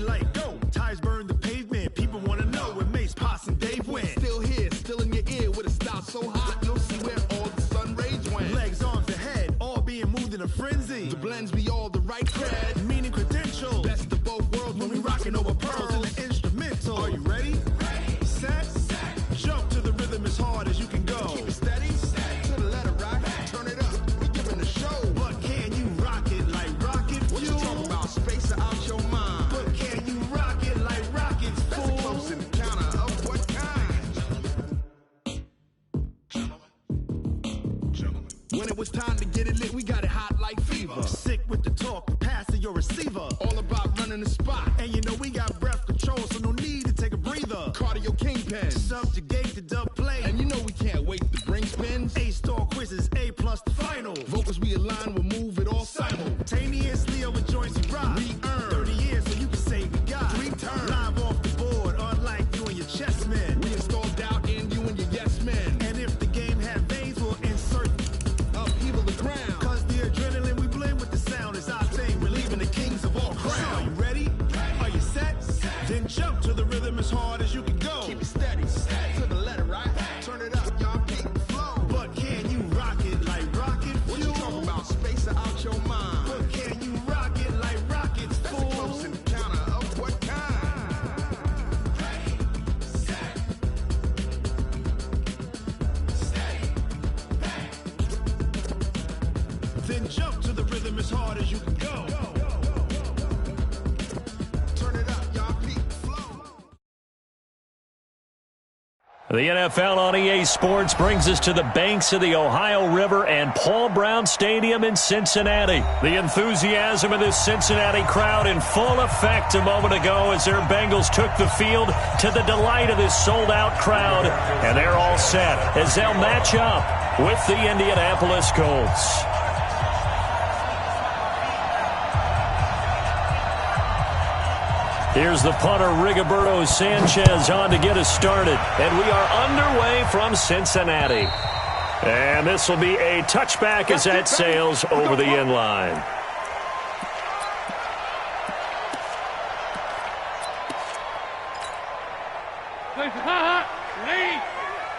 light go. Tires burn the pavement. People want to know where Mace, Pops, and Dave went. Still here, still in your ear with a style so hot. You'll see where all the sun rays went. Legs, arms, and head, all being moved in a frenzy. The blends be all the right cred. Meaning credentials. Best of both worlds When we rockin' over pearls in the instrumental. Are you ready? Set. Jump to the rhythm as hard as you can go. Keep it steady, to the letter rock. Turn it up, we giving a show. But can you rock it like rocket fuel? What you talking about? Space or out your mind? But can you rock it like rockets, That's fool? a close encounter of what kind? When it was time to get it lit, we got it hot like fever. Sick with the talk, passing your receiver. All about running the spot. And you know we got breath control, so no need to take a breather. Cardio kingpin. Subjugate the dub play. And you know we can't wait to bring spins. A-star quizzes, A+ the final. Vocals we align, we'll move it all Simultaneously over joints we rock. We earn 30 years so you can say we got 3 turns. live off the board, unlike you and your chess men. We install doubt in you and your yes men. And if the game had veins, we'll insert Upheaval the ground. cause the adrenaline we blend with the sound is our thing. We're leaving the kings of all crowns. Are you ready? Are you set? Then jump to the rhythm as hard as you can go. Keep it steady, to the letter right. Turn it up, y'all keep the flow. But can you rock it like rocket What you fuel? talking about? Space or out your mind? But can you rock it like rockets, That's a fool? close encounter of what kind? Then jump to the rhythm as hard as you can go. Turn it up, y'all keep the flow. The NFL on EA Sports brings us to the banks of the Ohio River and Paul Brown Stadium in Cincinnati. The enthusiasm of this Cincinnati crowd in full effect a moment ago as their Bengals took the field to the delight of this sold-out crowd. And they're all set as they'll match up with the Indianapolis Colts. Here's the punter, Rigoberto Sanchez, on to get us started. And we are underway from Cincinnati. And this will be a touchback as that sails over the end line.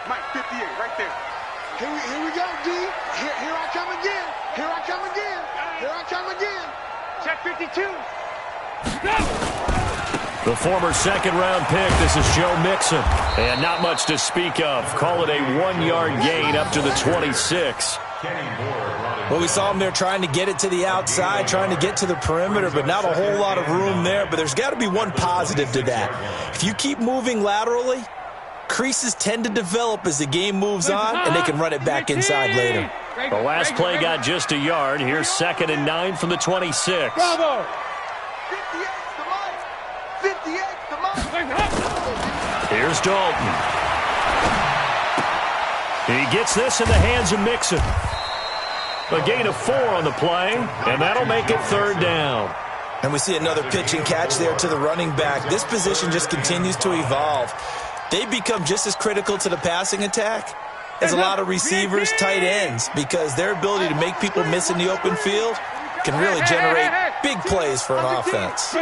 Mike 58, right there. Here we go, D. Here I come again. Here I come again. Here I come again. Check 52. The former second-round pick, this is Joe Mixon. And not much to speak of. Call it a 1-yard gain up to the 26. Well, we saw him there trying to get it to the outside, trying to get to the perimeter, but not a whole lot of room there. But there's got to be one positive to that. If you keep moving laterally, creases tend to develop as the game moves on, and they can run it back inside later. The last play got just a yard. Here's 2nd and 9 from the 26. Bravo. 58 to Mike. 58 to Mike. Here's Dalton. He gets this in the hands of Mixon. A gain of 4 on the play, and that'll make it 3rd down. And we see another pitch and catch there to the running back. This position just continues to evolve. They become just as critical to the passing attack as a lot of receivers, tight ends, because their ability to make people miss in the open field can really generate big plays for an offense.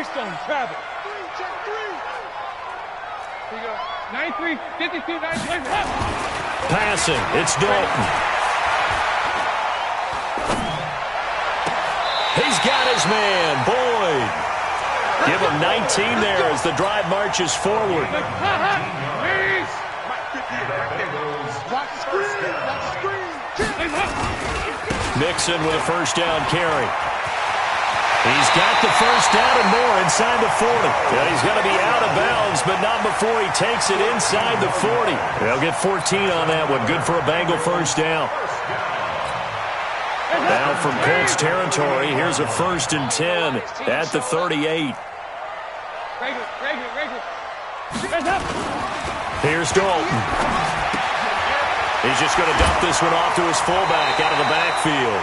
Passing, it's Dalton. He's got his man, Boyd. Give him 19 there as the drive marches forward. Mixon with a first down carry. He's got the first down and more inside the 40. Yeah, he's going to be out of bounds, but not before he takes it inside the 40. They'll get 14 on that one. Good for a Bengal first down. Now from Colts territory, here's a 1st and 10 at the 38. Here's Dalton. He's just going to dump this one off to his fullback out of the backfield.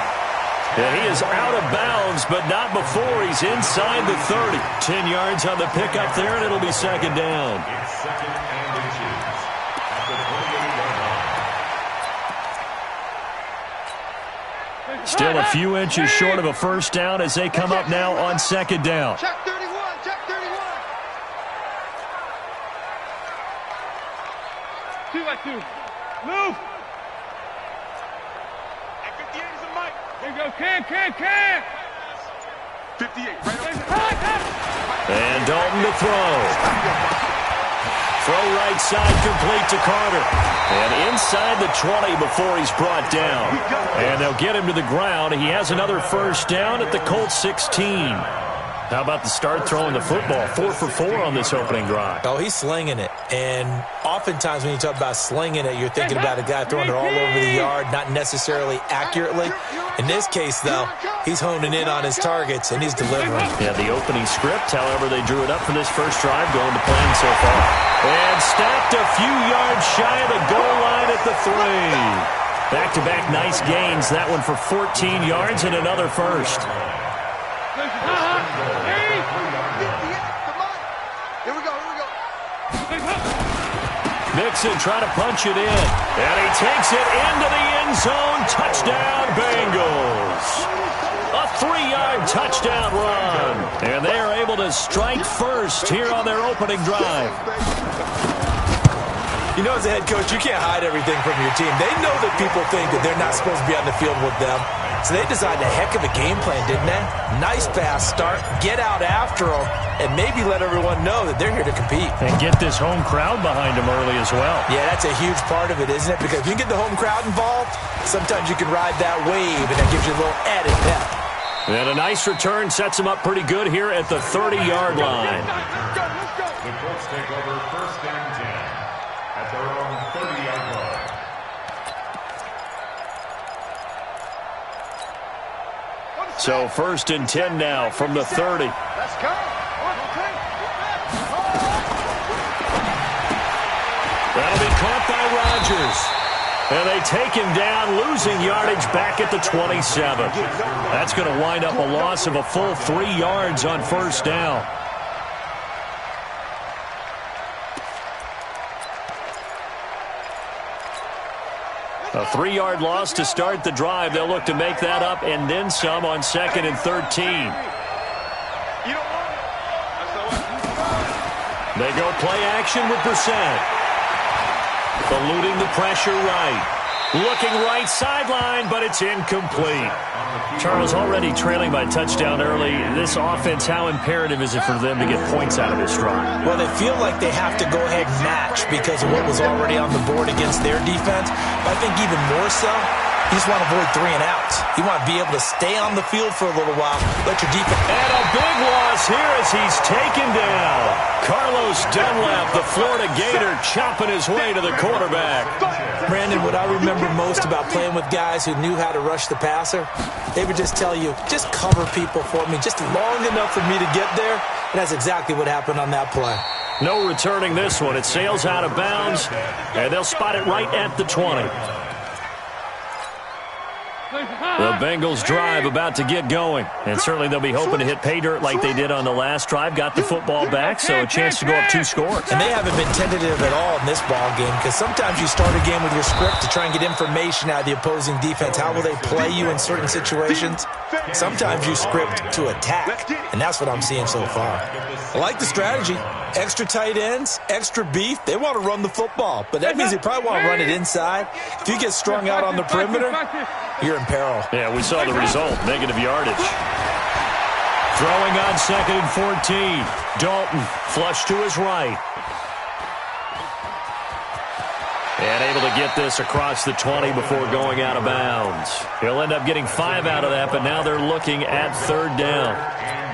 Yeah, he is out of bounds, but not before he's inside the 30. 10 yards on the pickup there, and it'll be 2nd down. Still a few inches short of a first down as they come up now on 2nd down. Check 31, check 31. Move. At 58 is a mic. There you go. Can. 58, right. And Dalton to throw. Throw right side complete to Carter. And inside the 20 before he's brought down. And they'll get him to the ground. He has another first down at the Colts 16. How about the start throwing the football? 4 for 4 on this opening drive. Oh, he's slinging it. And oftentimes when you talk about slinging it, you're thinking about a guy throwing it all over the yard, not necessarily accurately. In this case, though, he's honing in on his targets, and he's delivering. Yeah, the opening script, however, they drew it up for this first drive, going to plan so far. And stopped a few yards shy of the goal line at the 3. Back-to-back nice gains. That one for 14 yards and another first. Mixon trying to punch it in. And he takes it into the end zone. Touchdown, Bengals. A 3-yard touchdown run. And they are able to strike first here on their opening drive. You know, as a head coach, you can't hide everything from your team. They know that people think that they're not supposed to be on the field with them. So they designed a heck of a game plan, didn't they? Nice pass start, get out after them, and maybe let everyone know that they're here to compete. And get this home crowd behind them early as well. Yeah, that's a huge part of it, isn't it? Because if you get the home crowd involved, sometimes you can ride that wave, and that gives you a little added pep. And a nice return sets them up pretty good here at the 30-yard line. The Colts take over first and 10 at their own 30-yard line. So first and 10 now from the 30. Let's go. That'll be caught by Rodgers. And they take him down, losing yardage back at the 27. That's going to wind up a loss of a full 3 yards on first down. A 3-yard loss to start the drive. They'll look to make that up and then some on 2nd and 13. They go play action with Brissett. Eluding the pressure right. Looking right sideline, but it's incomplete. Charles, already trailing by touchdown early. This offense, how imperative is it for them to get points out of this drive? Well, they feel like they have to go ahead and match because of what was already on the board against their defense. But I think even more so, you just want to avoid 3 and outs. You want to be able to stay on the field for a little while. Let your defense... And a big loss here as he's taken down. Carlos Dunlap, the Florida Gator, chopping his way to the quarterback. Brandon, what I remember most about playing with guys who knew how to rush the passer, they would just tell you, just cover people for me, just long enough for me to get there. And that's exactly what happened on that play. No returning this one. It sails out of bounds, and they'll spot it right at the 20. The Bengals drive about to get going, and certainly they'll be hoping to hit pay dirt like they did on the last drive. Got the football back, so a chance to go up 2 scores. And they haven't been tentative at all in this ball game because sometimes you start a game with your script to try and get information out of the opposing defense. How will they play you in certain situations? Sometimes you script to attack, and that's what I'm seeing so far. I like the strategy. Extra tight ends, extra beef. They want to run the football, but that means they probably want to run it inside. If you get strung out on the perimeter, you're in peril. Yeah, we saw the result. Negative yardage. Throwing on 2nd and 14. Dalton flush to his right. And able to get this across the 20 before going out of bounds. He'll end up getting 5 out of that, but now they're looking at 3rd down.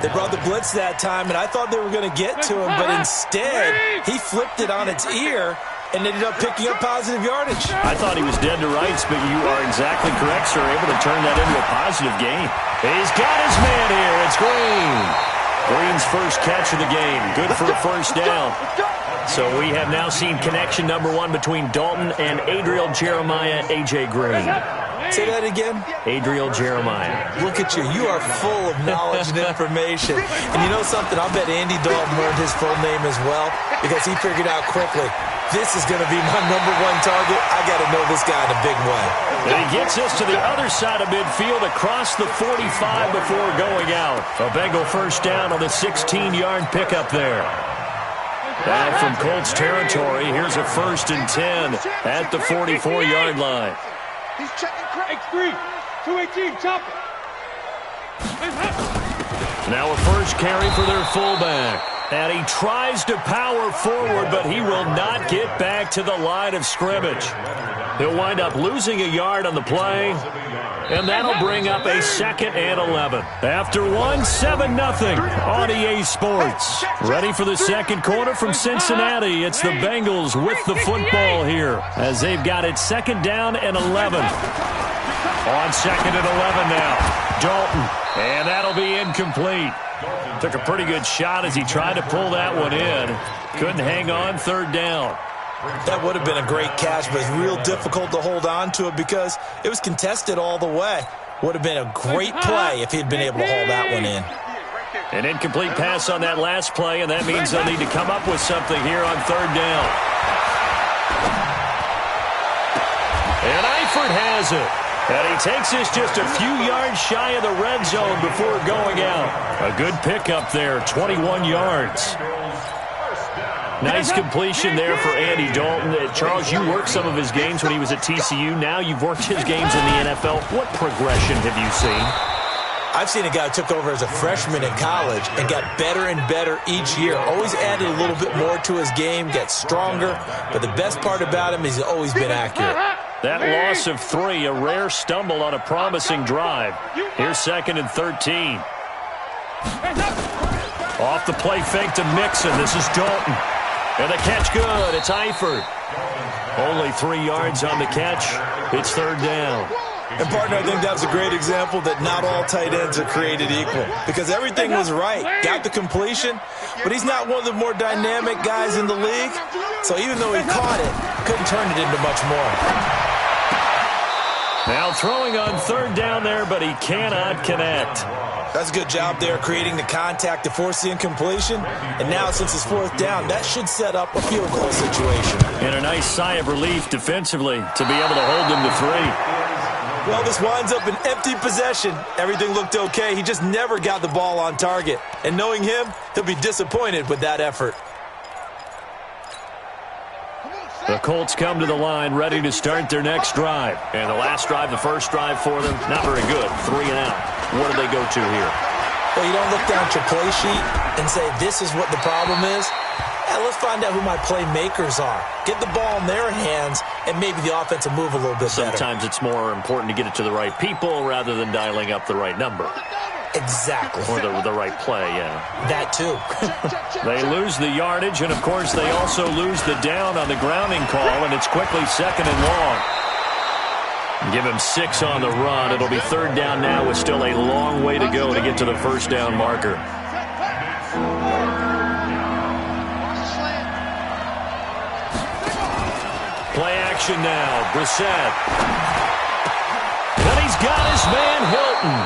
They brought the blitz that time, and I thought they were going to get to him, but instead, he flipped it on its ear and ended up picking up positive yardage. I thought he was dead to rights, but you are exactly correct, sir. Able to turn that into a positive gain. He's got his man here. It's Green. Green's first catch of the game. Good for a first down. So we have now seen connection number 1 between Dalton and Adriel Jeremiah, A.J. Green. Say that again? Adriel Jeremiah. Look at you. You are full of knowledge and information. And you know something? I'll bet Andy Dalton learned his full name as well because he figured out quickly, this is going to be my number 1 target. I got to know this guy in a big way. And he gets us to the other side of midfield across the 45 before going out. A Bengal first down on the 16-yard pickup there. Back from Colts territory, here's a 1st and 10 at the 44-yard line. He's checking X3, 218, chopper. Now a first carry for their fullback. And he tries to power forward, but he will not get back to the line of scrimmage. He'll wind up losing a yard on the play, and that'll bring up a 2nd and 11. After 7-0 on EA Sports. Ready for the second quarter from Cincinnati. It's the Bengals with the football here as they've got it 2nd down and 11. On 2nd and 11 now. Dalton, and that'll be incomplete. Took a pretty good shot as he tried to pull that one in. Couldn't hang on 3rd down. That would have been a great catch, but it's real difficult to hold on to it because it was contested all the way. Would have been a great play if he'd been able to haul that one in. An incomplete pass on that last play, and that means they'll need to come up with something here on 3rd down. And Eifert has it. And he takes this just a few yards shy of the red zone before going out. A good pickup there, 21 yards. Nice completion there for Andy Dalton. Charles, you worked some of his games when he was at TCU. Now you've worked his games in the NFL. What progression have you seen? I've seen a guy who took over as a freshman in college and got better and better each year. Always added a little bit more to his game, got stronger. But the best part about him is he's always been accurate. That loss of 3, a rare stumble on a promising drive. Here's 2nd and 13. Off the play fake to Mixon. This is Dalton. And the catch good. It's Eifert. Only 3 yards on the catch. It's 3rd down. And, partner, I think that was a great example that not all tight ends are created equal because everything was right. Got the completion, but he's not one of the more dynamic guys in the league. So even though he caught it, couldn't turn it into much more. Now throwing on 3rd down there, but he cannot connect. That's a good job there creating the contact to force the incompletion. And now since it's 4th down, that should set up a field goal situation. And a nice sigh of relief defensively to be able to hold them to 3. Well, this winds up an empty possession. Everything looked okay. He just never got the ball on target. And knowing him, he'll be disappointed with that effort. The Colts come to the line ready to start their next drive. And the last drive, the first drive for them, not very good. 3 and out. What do they go to here? Well, you don't look down at your play sheet and say, this is what the problem is. Let's find out who my playmakers are. Get the ball in their hands, and maybe the offense will move a little bit better. Sometimes it's more important to get it to the right people rather than dialing up the right number. Exactly. Or the right play, yeah. That too. They lose the yardage, and, of course, they also lose the down on the grounding call, and it's quickly 2nd and long. Give him 6 on the run. It'll be 3rd down now with still a long way to go to get to the 1st down marker. Play action now. Brissett. And he's got his man Hilton.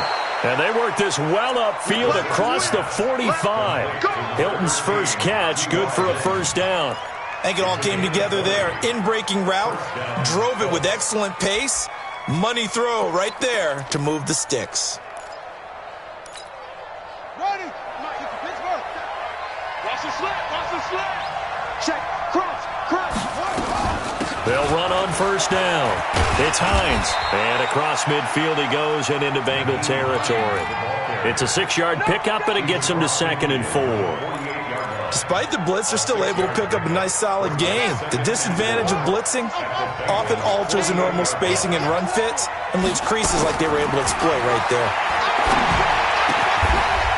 And they work this well upfield across the 45. Hilton's first catch, good for a 1st down. I think it all came together there. In-breaking route, drove it with excellent pace. Money throw right there to move the sticks. Ready. Pittsburgh. Watch the slant. Check. Cross. They'll run on 1st down. It's Hines. And across midfield he goes and into Bengal territory. It's a 6-yard pickup, and it gets him to 2nd and 4. Despite the blitz, they're still able to pick up a nice solid gain. The disadvantage of blitzing often alters the normal spacing and run fits and leaves creases like they were able to exploit right there.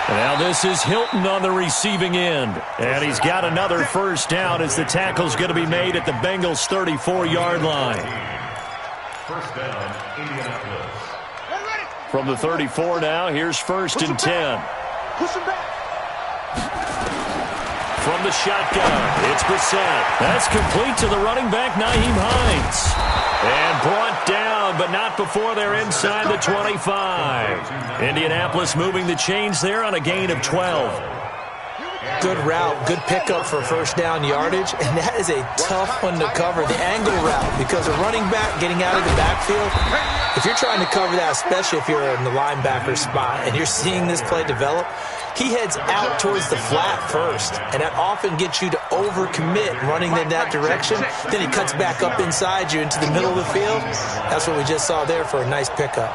Now this is Hilton on the receiving end. And he's got another 1st down as the tackle's going to be made at the Bengals' 34-yard line. 1st down, Indianapolis. From the 34 now, here's 1st and 10. Push him back. From the shotgun, it's Brissett. That's complete to the running back, Nyheim Hines. And brought down, but not before they're inside the 25. Indianapolis moving the chains there on a gain of 12. Good route, good pickup for 1st down yardage, and that is a tough one to cover, the angle route, because a running back getting out of the backfield, if you're trying to cover that, especially if you're in the linebacker spot and you're seeing this play develop, he heads out towards the flat first, and that often gets you to overcommit running in that direction. Then he cuts back up inside you into the middle of the field. That's what we just saw there for a nice pickup.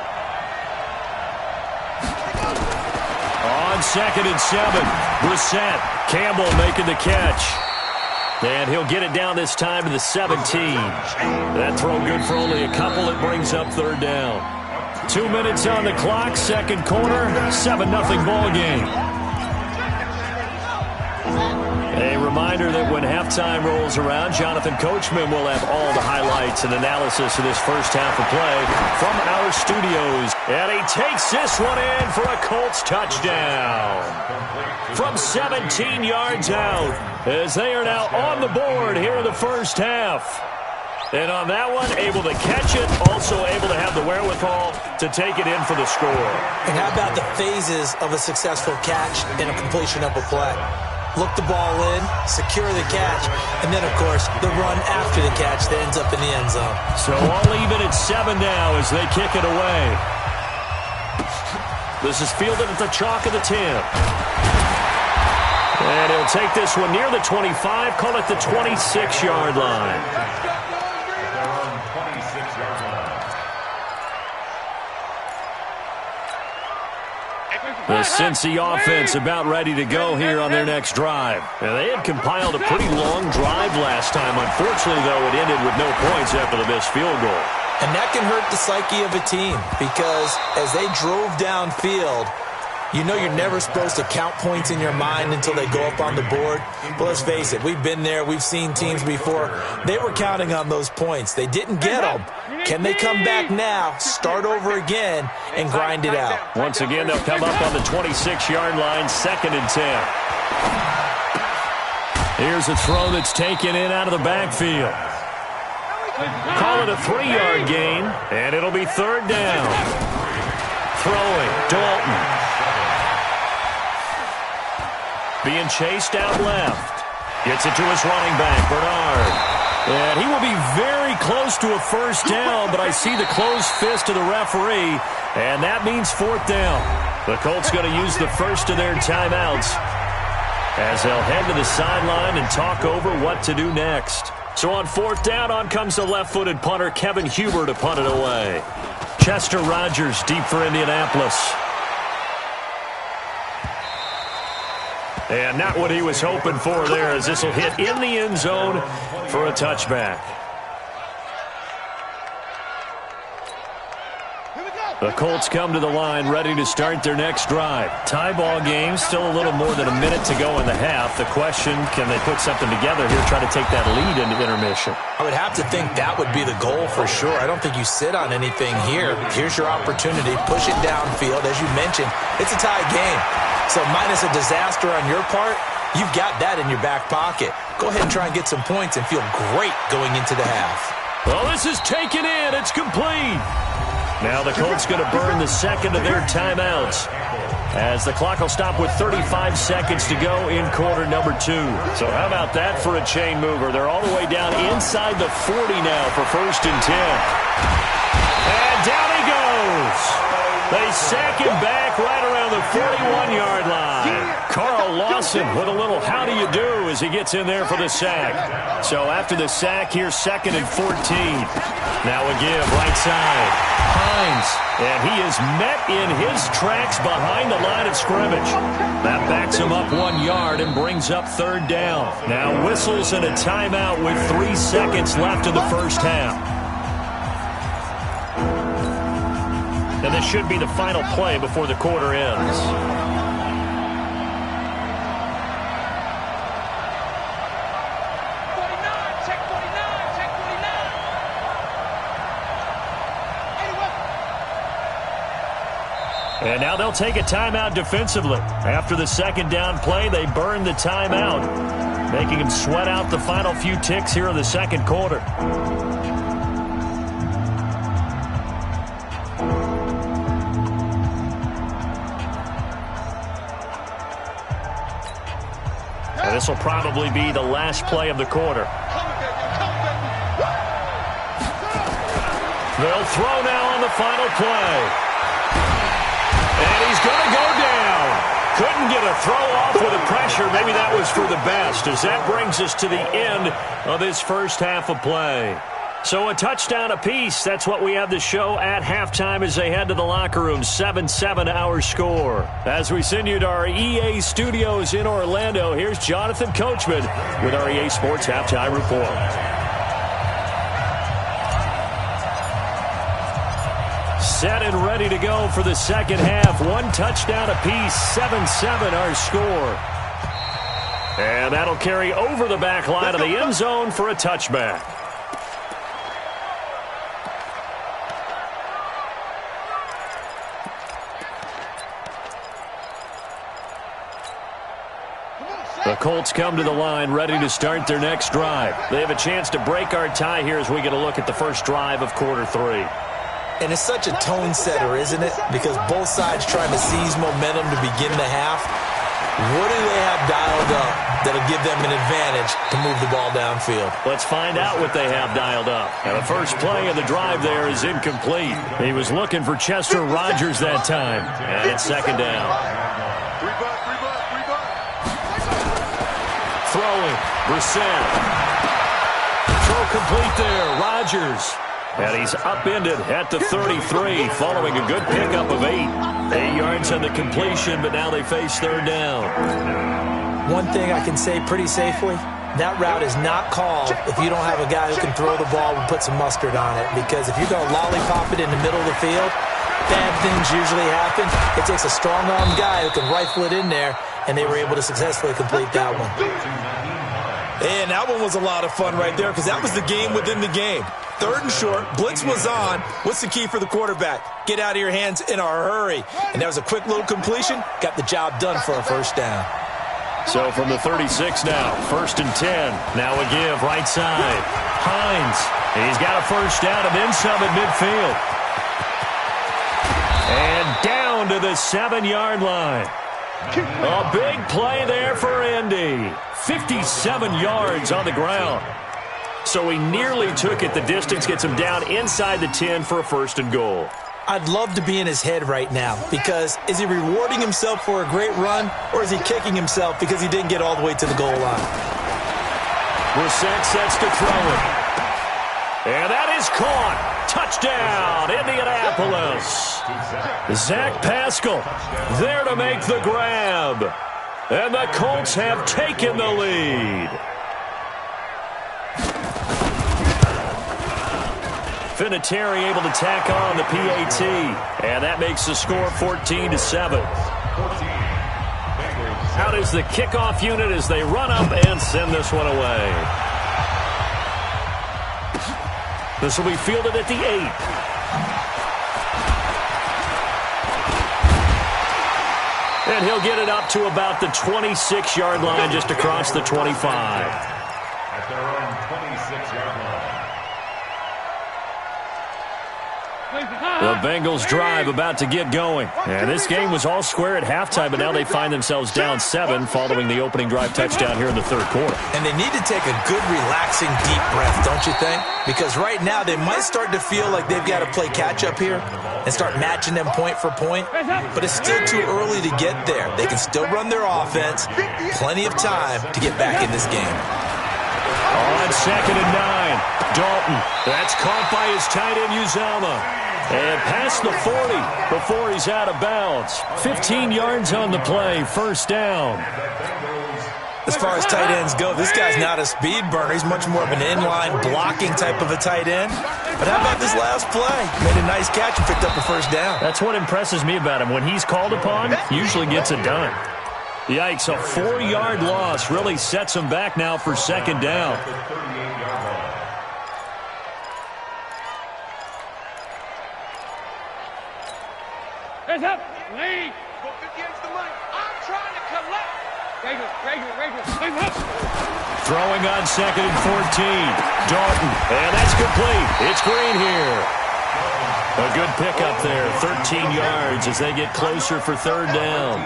On 2nd and 7, Brissett. Campbell making the catch. And he'll get it down this time to the 17. That throw good for only a couple. It brings up 3rd down. 2 minutes on the clock, 2nd quarter, 7-0 ball game. A reminder that when halftime rolls around, Jonathan Coachman will have all the highlights and analysis of this first half of play from our studios. And he takes this one in for a Colts touchdown. From 17 yards out, as they are now on the board here in the first half. And on that one, able to catch it, also able to have the wherewithal to take it in for the score. And how about the phases of a successful catch and a completion of a play? Look the ball in, secure the catch, and then, of course, the run after the catch that ends up in the end zone. So all even at 7 now as they kick it away. This is fielded at the chalk of the 10. And he'll take this one near the 25, call it the 26-yard line. The Cincy offense about ready to go here on their next drive. And they had compiled a pretty long drive last time. Unfortunately, though, it ended with no points after the missed field goal. And that can hurt the psyche of a team because as they drove downfield, you know you're never supposed to count points in your mind until they go up on the board. But let's face it, we've been there. We've seen teams before. They were counting on those points. They didn't get them. Can they come back now, start over again, and grind it out? Once again, they'll come up on the 26-yard line, 2nd and 10. Here's a throw that's taken in out of the backfield. Call it a 3-yard gain, and it'll be 3rd down. Throwing, Dalton. Being chased out left. Gets it to his running back, Bernard. And he will be very close to a 1st down, but I see the closed fist of the referee, and that means 4th down. The Colts going to use the first of their timeouts as they'll head to the sideline and talk over what to do next. So on 4th down, on comes the left-footed punter, Kevin Huber, to punt it away. Chester Rogers deep for Indianapolis. And not what he was hoping for there, as this will hit in the end zone for a touchback. The Colts come to the line ready to start their next drive. Tie ball game, still a little more than a minute to go in the half. The question, can they put something together here, try to take that lead into intermission? I would have to think that would be the goal for sure. I don't think you sit on anything here. Here's your opportunity. Push it downfield. As you mentioned, it's a tie game. So minus a disaster on your part, you've got that in your back pocket. Go ahead and try and get some points and feel great going into the half. Well, this is taken in. It's complete. Now the Colts going to burn the second of their timeouts as the clock will stop with 35 seconds to go in quarter number 2. So how about that for a chain mover? They're all the way down inside the 40 now for 1st and 10. And down he goes. They sack him back right around the 41-yard line. Carl Lawson with a little how do you do as he gets in there for the sack. So after the sack, here's 2nd and 14. Now a give right side. Hines, and he is met in his tracks behind the line of scrimmage. That backs him up 1 yard and brings up 3rd down. Now whistles and a timeout with 3 seconds left in the first half. And this should be the final play before the quarter ends. And now they'll take a timeout defensively. After the 2nd down play, they burn the timeout, making them sweat out the final few ticks here in the 2nd quarter. And this will probably be the last play of the quarter. They'll throw now on the final play. And he's going to go down. Couldn't get to throw off with the pressure. Maybe that was for the best, as that brings us to the end of this first half of play. So a touchdown apiece. That's what we have to show at halftime as they head to the locker room. 7-7 our score. As we send you to our EA studios in Orlando, here's Jonathan Coachman with our EA Sports Halftime Report. Set and ready to go for the second half. One touchdown apiece, 7-7 our score. And that'll carry over the back line of the end zone for a touchback. The Colts come to the line ready to start their next drive. They have a chance to break our tie here as we get a look at the first drive of quarter 3. And it's such a tone setter, isn't it? Because both sides trying to seize momentum to begin the half. What do they have dialed up that'll give them an advantage to move the ball downfield? Let's find out what they have dialed up. And the first play of the drive there is incomplete. He was looking for Chester Rogers that time. And it's second down. Throwing, Brissett. Throw complete there, Rogers. And he's upended at the 33 following a good pickup of 8. 8 yards on the completion, but now they face third down. One thing I can say pretty safely, that route is not called if you don't have a guy who can throw the ball and put some mustard on it. Because if you're going to lollipop it in the middle of the field, bad things usually happen. It takes a strong-armed guy who can rifle it in there, and they were able to successfully complete that one. And that one was a lot of fun right there because that was the game within the game. Third and short, blitz was on. What's the key for the quarterback? Get out of your hands in a hurry. And that was a quick little completion. Got the job done for a first down. So from the 36 now, 1st and 10. Now a give, right side. Hines, he's got a first down and then some at midfield. And down to the 7-yard line. A big play there for Indy. 57 yards on the ground. So he nearly took it the distance, gets him down inside the 10 for a 1st and goal. I'd love to be in his head right now because is he rewarding himself for a great run or is he kicking himself because he didn't get all the way to the goal line? Brissett sets to throw it. And that is caught. Touchdown, Indianapolis. Zach Pascal there to make the grab. And the Colts have taken the lead. Vinatieri able to tack on the PAT. And that makes the score 14-7. Out is the kickoff unit as they run up and send this one away. This will be fielded at the 8. And he'll get it up to about the 26-yard line, just across the 25. At their own 26-yard line. The Bengals drive about to get going. And this game was all square at halftime, but now they find themselves down 7 following the opening drive touchdown here in the third quarter. And they need to take a good, relaxing, deep breath, don't you think? Because right now they might start to feel like they've got to play catch-up here and start matching them point for point. But it's still too early to get there. They can still run their offense. Plenty of time to get back in this game. On 2nd and 9, Dalton. That's caught by his tight end, Uzama. And past the 40 before he's out of bounds. 15 yards on the play, first down. As far as tight ends go, this guy's not a speed burner. He's much more of an inline blocking type of a tight end. But how about this last play? Made a nice catch and picked up a first down. That's what impresses me about him. When he's called upon, usually gets it done. Yikes, a 4-yard loss really sets him back now for second down. Hands up. Lead. Go 58's the money. I'm trying to collect. Hands up. Throwing on 2nd and 14. Dalton. And that's complete. It's Green here. A good pickup there. 13 yards as they get closer for third down.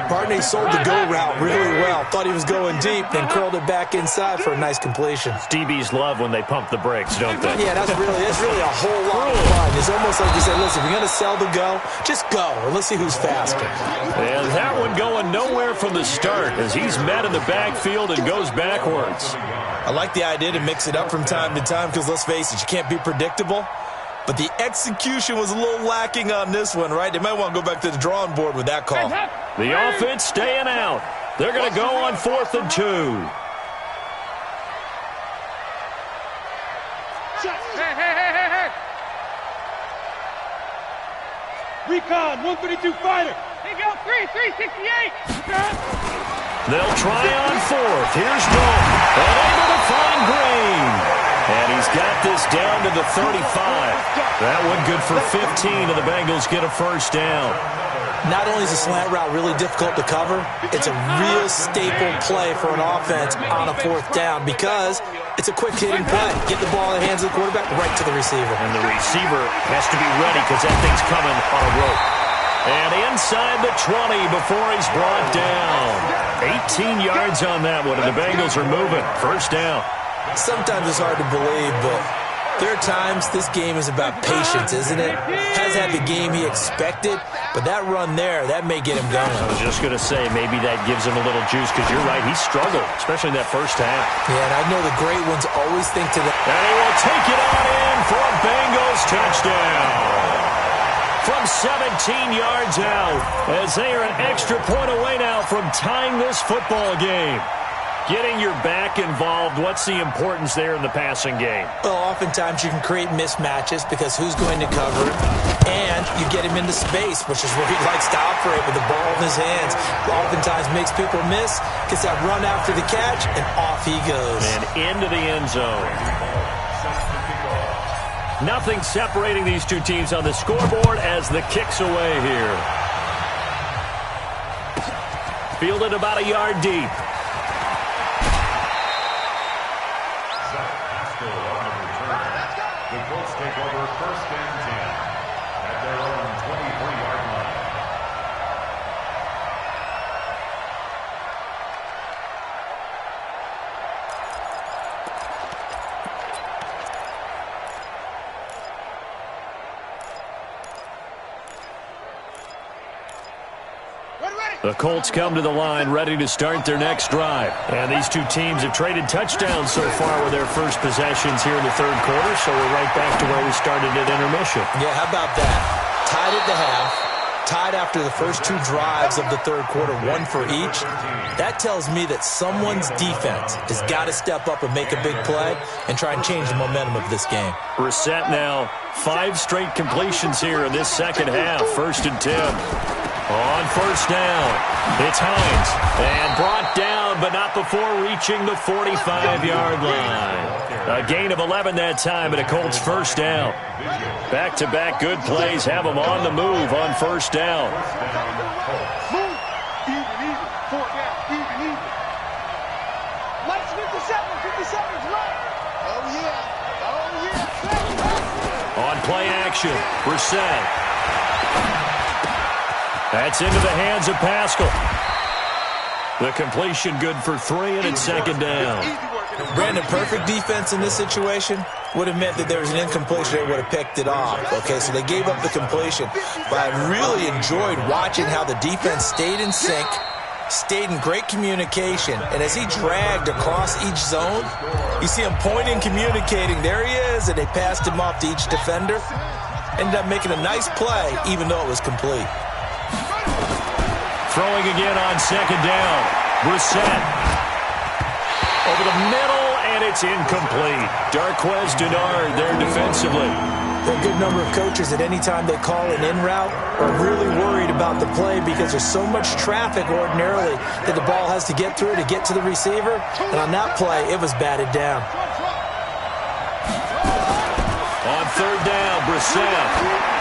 Barney sold the go route really well. Thought he was going deep, then curled it back inside for a nice completion. DBs love when they pump the brakes, don't they? Yeah, that's really a whole lot of fun. It's almost like you say, listen, if you're going to sell the go, just go, and let's see who's faster. And that one going nowhere from the start as he's met in the backfield and goes backwards. I like the idea to mix it up from time to time because, let's face it, you can't be predictable. But the execution was a little lacking on this one, right? They might want to go back to the drawing board with that call. The offense staying out. They're going to go on 4th and 2. Hey. Recon, 132 fighter. Hey, go, 368. They'll try on 4th. Here's Dalton. And able to find Green. And he's got this down to the 35. That one good for 15, and the Bengals get a first down. Not only is a slant route really difficult to cover, it's a real staple play for an offense on a 4th down because it's a quick-hitting play. Get the ball in the hands of the quarterback right to the receiver. And the receiver has to be ready because that thing's coming on a rope. And inside the 20 before he's brought down. 18 yards on that one, and the Bengals are moving. First down. Sometimes it's hard to believe, but there are times this game is about patience, isn't it? Has had the game he expected, but that run there, that may get him going. I was just going to say, maybe that gives him a little juice because you're right, he struggled, especially in that first half. Yeah, and I know the great ones always think to that. And he will take it on in for a Bengals touchdown. From 17 yards out, as they are an extra point away now from tying this football game. Getting your back involved, what's the importance there in the passing game? Well, oftentimes you can create mismatches because who's going to cover it, and you get him into space, which is where he likes to operate with the ball in his hands. Oftentimes makes people miss, gets that run after the catch, and off he goes. And into the end zone. Nothing separating these two teams on the scoreboard as the kick's away here. Fielded about a yard deep. The Colts take over 1st and 10 at their own 23-yard line. The Colts come to the line ready to start their next drive. And these two teams have traded touchdowns so far with their first possessions here in the 3rd quarter, so we're right back to where we started at intermission. Yeah, how about that? Tied at the half, tied after the first 2 drives of the 3rd quarter, 1 for each. That tells me that someone's defense has got to step up and make a big play and try and change the momentum of this game. Brissett now 5 straight completions here in this second half. 1st and 10. On 1st down, it's Hines, and brought down, but not before reaching the 45-yard line. A gain of 11 that time, and a Colts first down. Back-to-back good plays have them on the move on 1st down. Move. Even. 4 down. Even. Let's 57's right. Oh, yeah. On play action, Brissett. That's into the hands of Pascal. The completion good for 3, and it's 2nd down. Brandon, perfect defense in this situation would have meant that there was an incompletion. They would have picked it off. Okay, so they gave up the completion. But I really enjoyed watching how the defense stayed in sync, stayed in great communication, and as he dragged across each zone, you see him pointing, communicating. There he is, and they passed him off to each defender. Ended up making a nice play, even though it was complete. Throwing again on 2nd down. Brissett. Over the middle, and it's incomplete. Darquez Denard there defensively. There are a good number of coaches at any time they call an in route are really worried about the play because there's so much traffic ordinarily that the ball has to get through to get to the receiver. And on that play, it was batted down. On 3rd down, Brissett.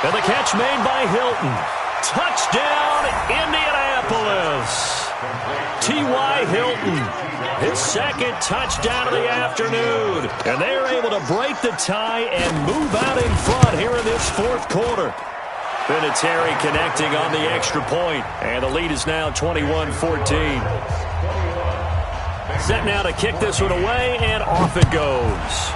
And the catch made by Hilton. Touchdown, Indianapolis. T.Y. Hilton, his 2nd touchdown of the afternoon. And they're able to break the tie and move out in front here in this 4th quarter. Vinatieri connecting on the extra point, and the lead is now 21-14. Set now to kick this one away, and off it goes.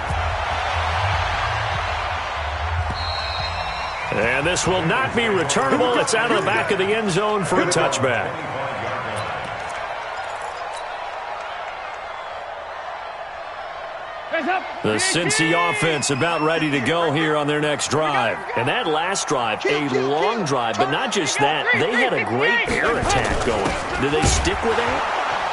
And this will not be returnable. It's out of the back of the end zone for a touchback. The Cincy offense about ready to go here on their next drive. And that last drive, a long drive, but not just that. They had a great air attack going. Do they stick with it?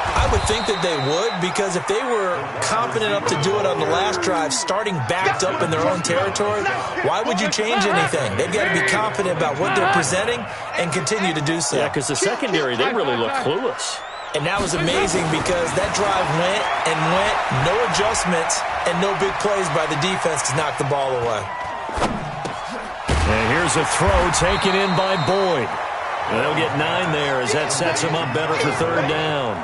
I would think that they would, because if they were confident enough to do it on the last drive, starting backed up in their own territory, why would you change anything? They've got to be confident about what they're presenting and continue to do so. Yeah, because the secondary, they really look clueless. And that was amazing because that drive went and went, no adjustments, and no big plays by the defense to knock the ball away. And here's a throw taken in by Boyd. And they'll get 9 there as that sets them up better for third down.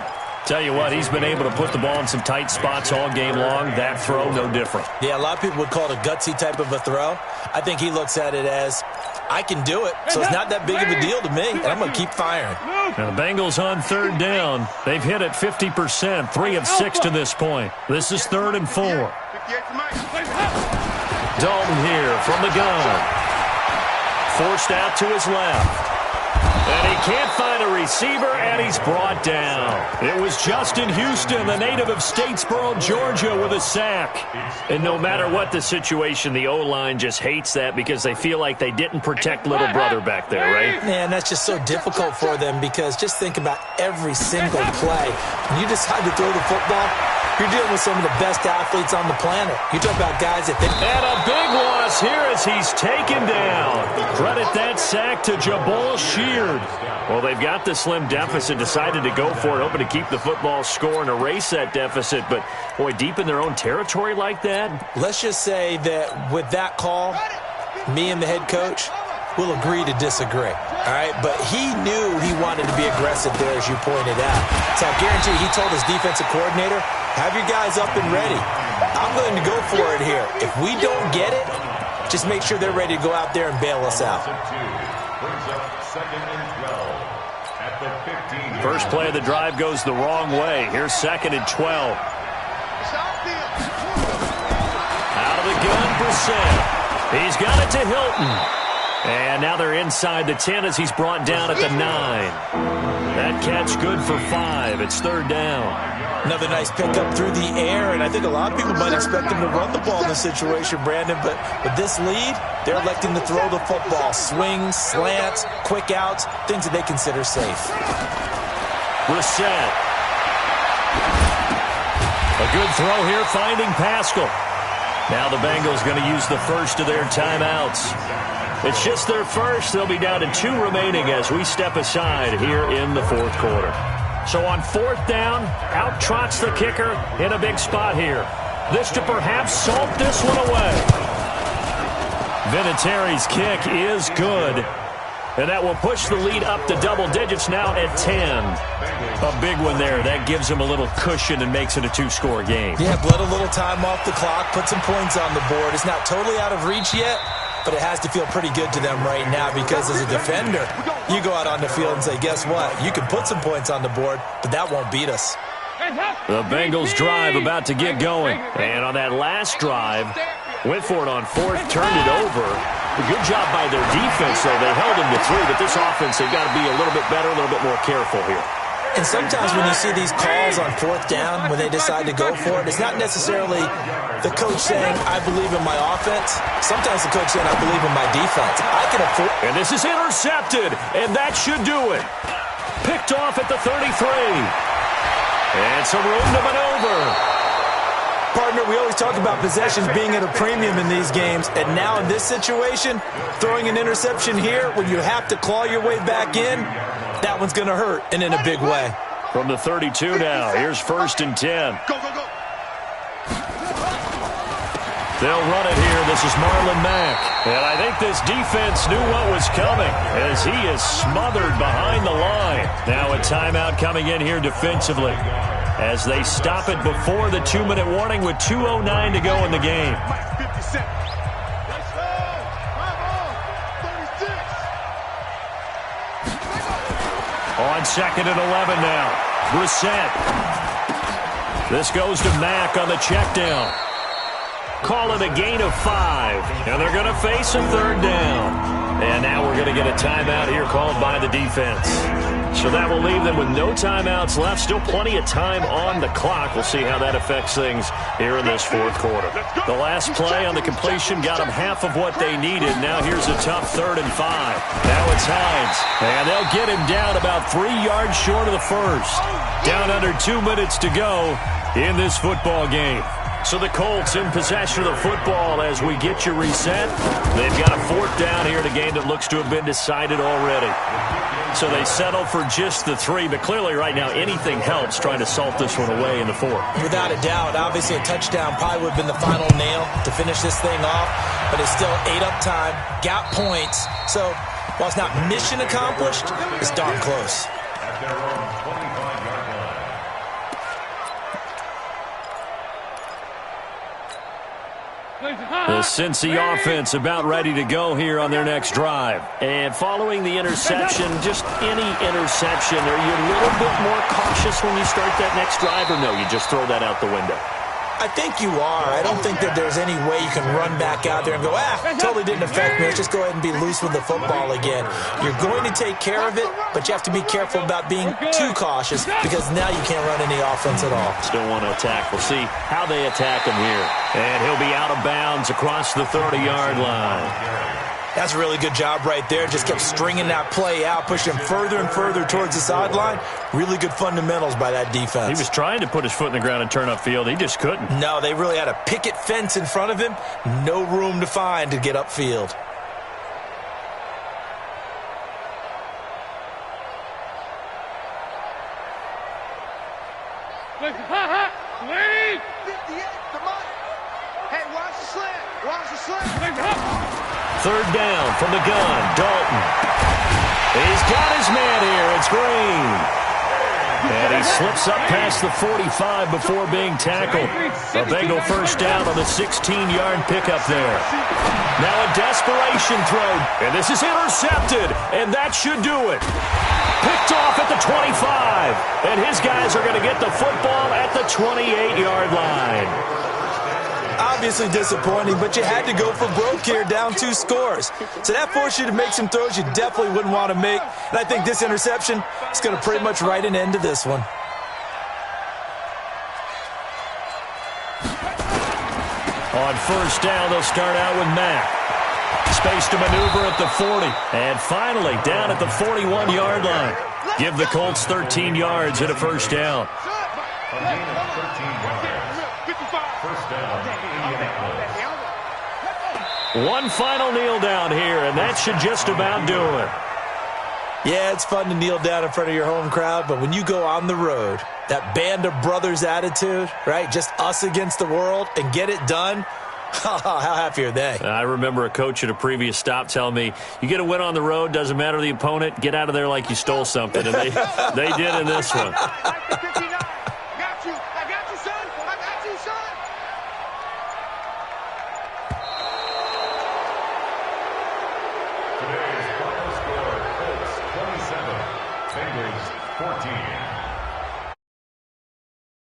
Tell you what, he's been able to put the ball in some tight spots all game long. That throw, no different. Yeah, a lot of people would call it a gutsy type of a throw. I think he looks at it as, I can do it, so it's not that big of a deal to me, and I'm going to keep firing. Now the Bengals on third down. They've hit it 50%, 3 of 6 to this point. This is 3rd and 4. Dalton here from the gun. Forced out to his left. And he can't find a receiver, and he's brought down. It was Justin Houston, the native of Statesboro, Georgia, with a sack. And no matter what the situation, the O-line just hates that because they feel like they didn't protect little brother back there, right? Man, that's just so difficult for them because just think about every single play. When you decide to throw the football, you're dealing with some of the best athletes on the planet. You talk about guys that... And a big loss here as he's taken down. Credit that sack to Jabal Sheard. Well, they've got the slim deficit, decided to go for it, hoping to keep the football score and erase that deficit. But, boy, deep in their own territory like that? Let's just say that with that call, me and the head coach will agree to disagree. All right, but he knew he wanted to be aggressive there, as you pointed out. So I guarantee he told his defensive coordinator, have your guys up and ready. I'm going to go for it here. If we don't get it, just make sure they're ready to go out there and bail us out. First play of the drive goes the wrong way. Here's 2nd and 12. Out of the gun, Brissett. He's got it to Hilton. And now they're inside the 10 as he's brought down at the 9. That catch good for 5. It's 3rd down. Another nice pickup through the air, and I think a lot of people might expect him to run the ball in this situation, Brandon, but with this lead, they're electing to throw the football. Swings, slants, quick outs, things that they consider safe. Brissett. A good throw here, finding Pascal. Now the Bengals going to use the first of their timeouts. It's just their first. They'll be down to 2 remaining as we step aside here in the 4th quarter. So on 4th down, out trots the kicker in a big spot here. This to perhaps salt this one away. Vinatieri's kick is good. And that will push the lead up to double digits now at 10. A big one there. That gives them a little cushion and makes it a 2-score game. Yeah, let a little time off the clock, put some points on the board. It's not totally out of reach yet, but it has to feel pretty good to them right now because as a defender, you go out on the field and say, guess what? You can put some points on the board, but that won't beat us. The Bengals drive about to get going. And on that last drive, went for it on 4th, turned it over. A good job by their defense, though. They held them to 3, but this offense, they've got to be a little bit better, a little bit more careful here. And sometimes when you see these calls on 4th down, when they decide to go for it, it's not necessarily the coach saying, I believe in my offense. Sometimes the coach saying, I believe in my defense. I can afford... And this is intercepted, and that should do it. Picked off at the 33. And some room to maneuver. Partner, we always talk about possessions being at a premium in these games, and now in this situation, throwing an interception here when you have to claw your way back in, that one's going to hurt, and in a big way. From the 32 now, here's 1st and 10. Go, go, go. They'll run it here. This is Marlon Mack. And I think this defense knew what was coming as he is smothered behind the line. Now a timeout coming in here defensively as they stop it before the 2-minute warning with 2:09 to go in the game. On 2nd and 11 now. Brissett. This goes to Mack on the check down. Call it a gain of 5. And they're going to face a 3rd down. And now we're going to get a timeout here called by the defense. So that will leave them with no timeouts left. Still plenty of time on the clock. We'll see how that affects things here in this 4th quarter. The last play on the completion got them half of what they needed. Now here's a tough 3rd and 5. Now it's Hines. And they'll get him down about 3 yards short of the first. Down under 2 minutes to go in this football game. So the Colts in possession of the football as we get you reset. They've got a 4th down here in a game that looks to have been decided already. So they settle for just the 3, but clearly right now anything helps trying to salt this one away in the 4th. Without a doubt, obviously a touchdown probably would have been the final nail to finish this thing off, but it's still ate up time, got points. So while it's not mission accomplished, it's darn close. At their own 25-yard line. The Cincy offense about ready to go here on their next drive. And following the interception, just any interception, are you a little bit more cautious when you start that next drive, or no, you just throw that out the window? I think you are. I don't think that there's any way you can run back out there and go, totally didn't affect me. Let's just go ahead and be loose with the football again. You're going to take care of it, but you have to be careful about being too cautious because now you can't run any offense at all. Still want to attack. We'll see how they attack him here. And he'll be out of bounds across the 30-yard line. That's a really good job right there. Just kept stringing that play out, pushing him further and further towards the sideline. Really good fundamentals by that defense. He was trying to put his foot in the ground and turn upfield. He just couldn't. No, they really had a picket fence in front of him. No room to find to get upfield. Lead! 58, the money. Hey, watch the slant. Watch the slant. 3rd down from the gun. Dalton. He's got his man here. It's Green. And he slips up past the 45 before being tackled. A Bengal 1st down on the 16-yard pickup there. Now a desperation throw. And this is intercepted. And that should do it. Picked off at the 25. And his guys are going to get the football at the 28-yard line. Obviously disappointing, but you had to go for broke here, down 2 scores. So that forced you to make some throws you definitely wouldn't want to make. And I think this interception is going to pretty much write an end to this one. On 1st down, they'll start out with Mack. Space to maneuver at the 40. And finally, down at the 41-yard line. Give the Colts 13 yards and a 1st down. A gain of 13 yards. 1st down, Indianapolis. One final kneel down here, and that should just about do it. Yeah, it's fun to kneel down in front of your home crowd, but when you go on the road, that band of brothers attitude, right, just us against the world, and get it done, how happy are they? I remember a coach at a previous stop telling me, you get a win on the road, doesn't matter the opponent, get out of there like you stole something, and they did in this one. Today's final score, Colts 27, Bengals 14.